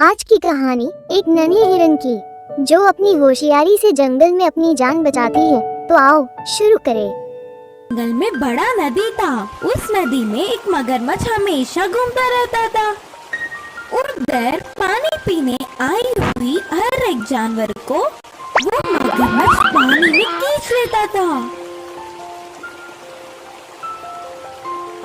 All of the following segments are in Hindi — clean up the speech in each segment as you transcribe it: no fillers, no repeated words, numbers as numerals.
आज की कहानी एक नन्हे हिरन की, जो अपनी होशियारी से जंगल में अपनी जान बचाती है। तो आओ शुरू करें। जंगल में बड़ा नदी था। उस नदी में एक मगरमच्छ हमेशा घूमता रहता था। उधर पानी पीने आई हुई हर एक जानवर को वो मगरमच्छ पानी में खींच लेता था।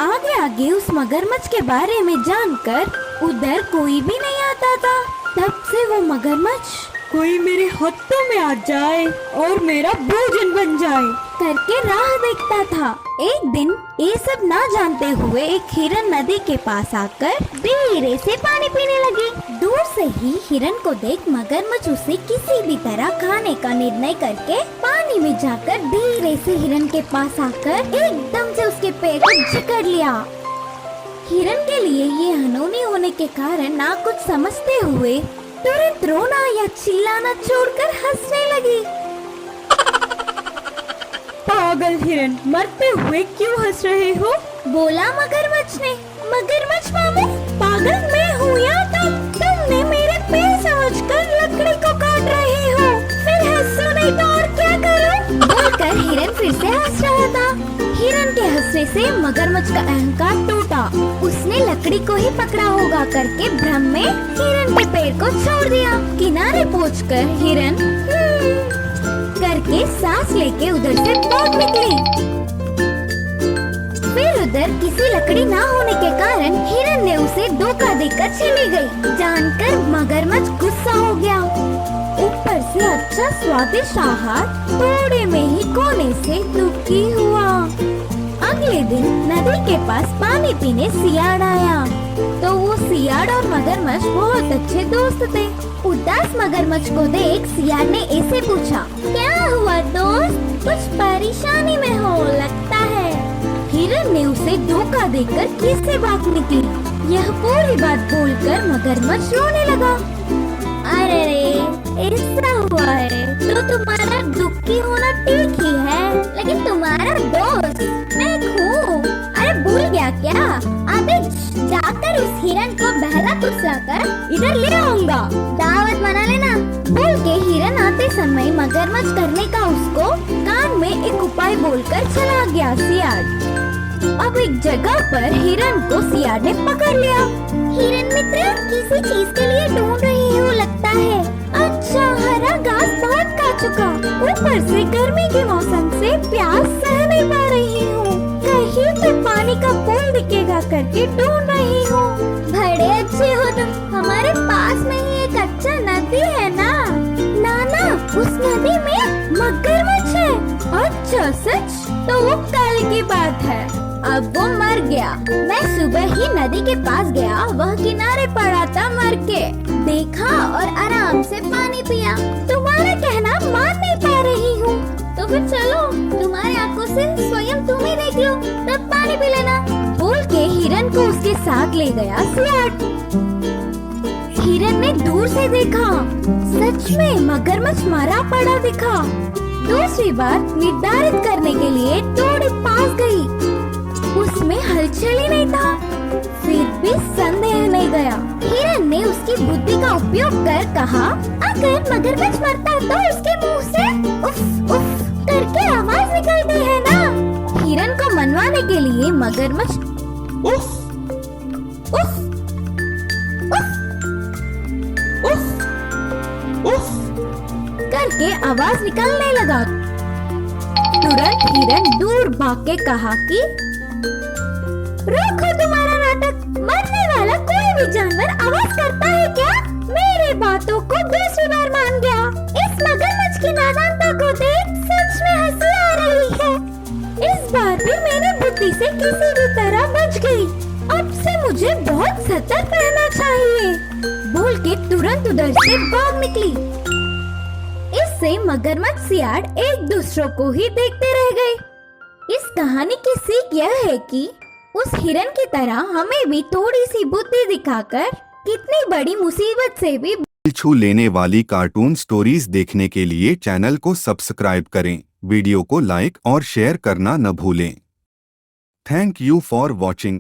आगे आगे उस मगरमच्छ के बारे में जानकर उधर कोई भी नहीं आता था। तब से वो मगरमच्छ कोई मेरे हाथों में आ जाए और मेरा भोजन बन जाए करके राह देखता था। एक दिन ये सब ना जानते हुए एक हिरन नदी के पास आकर धीरे से पानी पीने लगी। दूर से ही हिरन को देख मगरमच्छ उसे किसी भी तरह खाने का निर्णय करके पानी में जाकर धीरे से हिरन के पास आकर एकदम से उसके पैर को जकड़ लिया। हिरन के लिए ये अनहोनी होने के कारण ना कुछ समझते हुए तुरंत रोना या चिल्लाना छोड़कर हंसने लगी। पागल हिरन, मरते हुए क्यों हंस रहे हो? बोला मगरमच्छ ने। मगरमच्छ मामू, पागल मैं हूँ या तुमने मेरे पैर समझकर लकड़ी को काट रहे हो। फिर हंसो नहीं तो और क्या करूँ? बोलकर हिरन फिर से हंस रहा था। हिरन के हंसने से मगरमच्छ का अहंकार टूटा। उसने लकड़ी को ही पकड़ा होगा करके भ्रम में हिरन के पैर को छोड़ दिया। किनारे पहुंचकर हिरन करके सांस लेके उधर से भाग निकली। फिर उधर किसी लकड़ी ना होने के कारण हिरन ने उसे धोखा देकर चली गई। जानकर मगरमच्छ गुस्सा हो गया। ऊपर से अच्छा स्वादिष्ट आहार थोड़े में ही खोने से दुखी हुआ। अगले दिन नदी के पास पानी पीने सियाड़ आया। तो वो सियाड़ और मगरमच्छ बहुत अच्छे दोस्त थे। उदास मगरमच्छ को देख सियाड़ ने ऐसे पूछा, क्या हुआ दोस्त, कुछ परेशानी में हो लगता है। हिरन ने उसे धोखा देकर किससे बात निकली। यह पूरी बात बोलकर मगरमच्छ रोने लगा। अरे ऐसा हुआ है तो तुम्हारा दुखी होना ठीक ही है, लेकिन तुम्हारा दोस्त मैं हूँ। अरे भूल गया क्या? अबे जाकर उस हिरन को बहला फुसलाकर इधर ले आऊंगा, दावत मना लेना। बोल के हिरन आते समय मगरमच्छ करने का उसको कान में एक उपाय बोलकर चला गया सियाड़। अब एक जगह पर हिरन को सियाड़ ने पकड़ लिया। हिरन मित्र, किसी चीज के लिए ढूंढ रही हो लगता है। अच्छा, हरा घास बहुत खा चुका, ऊपर से गर्मी के मौसम से प्यास सह नहीं पा रही हूँ। कहीं पे पानी का पूल दिखेगा करके ढूंढ रही हूँ। बड़े अच्छे हो तुम, हमारे पास में ही एक अच्छा नदी है ना। नाना, उस नदी में मगरमच्छ है। अच्छा सच? तो वो कल की बात है, अब वो मर गया। मैं सुबह ही नदी के पास गया, वह किनारे पड़ा था मर के। देखा और आराम से पानी पिया। तुम्हारा कहना मान नहीं पा रही हूँ, तो फिर चलो तुम्हारी आंखों से स्वयं तुम ही देख लो, तब पानी पी लेना। बोल के हिरन को उसके साथ ले गया सियाड़। हिरन ने दूर से देखा, सच में मगरमच्छ मरा पड़ा दिखा। दूसरी बार निर्धारित करने के लिए थोड़ी पास गई, उसमें हलचल ही नहीं था। फिर भी संदेह नहीं गया। हिरन ने उसकी बुद्धि का उपयोग कर कहा, अगर मगरमच्छ मरता तो उसके मुंह से उफ उफ करके आवाज निकलती है ना। हिरन को मनवाने के लिए मगरमच्छ उफ उफ उफ उफ उफ करके आवाज निकालने लगा। तुरंत हिरन दूर भाग के कहा कि रोको तुम्हारा नाटक, मरने वाला कोई भी जानवर आवाज करता है क्या? मेरे बातों को दूसरी बार मान गया। इस मगरमच्छ की नादानता को देख सच में हंसी आ रही है। इस बार भी मैंने बुद्धि से किसी भी तरह बच गई। अब से मुझे बहुत सतर्क रहना चाहिए। बोल के तुरंत उधर से भाग निकली। इससे मगरमच्छ सियाड़ एक दूसरे को ही देखते रह गए। इस कहानी की सीख यह है कि उस हिरन की तरह हमें भी थोड़ी सी बुद्धि दिखाकर कितनी बड़ी मुसीबत से भी छू लेने वाली कार्टून स्टोरीज देखने के लिए चैनल को सब्सक्राइब करें, वीडियो को लाइक और शेयर करना न भूलें। Thank you for watching.